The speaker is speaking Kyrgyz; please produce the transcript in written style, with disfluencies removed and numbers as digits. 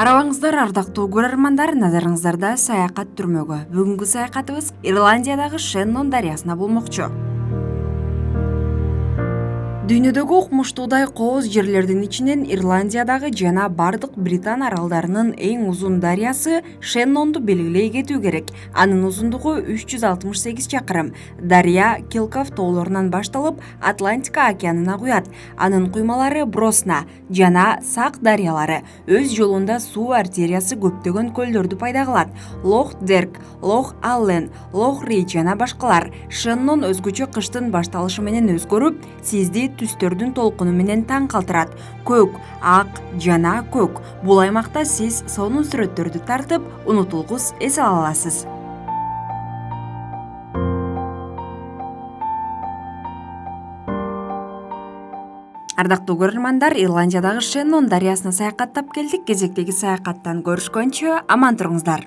Арабаңыздар, ардактуу көрөрмандар, назарыңыздарда саякат түрмөгү. Бүгүнкү саякатыбыз Ирландиядагы Шеннон дарыясына болмокчу. Дүйнөдөгү укмуштуудай кооз жерлердин ичинен Ирландиядагы жана бардык Британ аралдарынын эң узун дарыясы Шеннонду белгилей кетүү керек. Анын узундугу 368 чакырым. Дарыя Келкав тоолорунан башталып, Атлантика океанына куят. Анын куймалары Бросна жана Сак дарыялары. Өз жолунда суу артериясы көптөгөн көлдөрдү пайда кылат. Лох Дерк, Лох Аллен, Лох Рей жана башкалар. Шеннон өзгөчө кыштын башталышы менен өзгөрүп, сизди түстөрдүн толкуну менен таң калтырат. Көк, ак жана көк. Бул аймакта сиз сонун сүрөттөрдү тартып, унутулгус эс ала аласыз. Ардактуу көрөрмандар, Ирландиядагы Шеннон дарыясына саякаттап келдик. Кезектеги саякаттан көрүшкөнчө аман туруңуздар.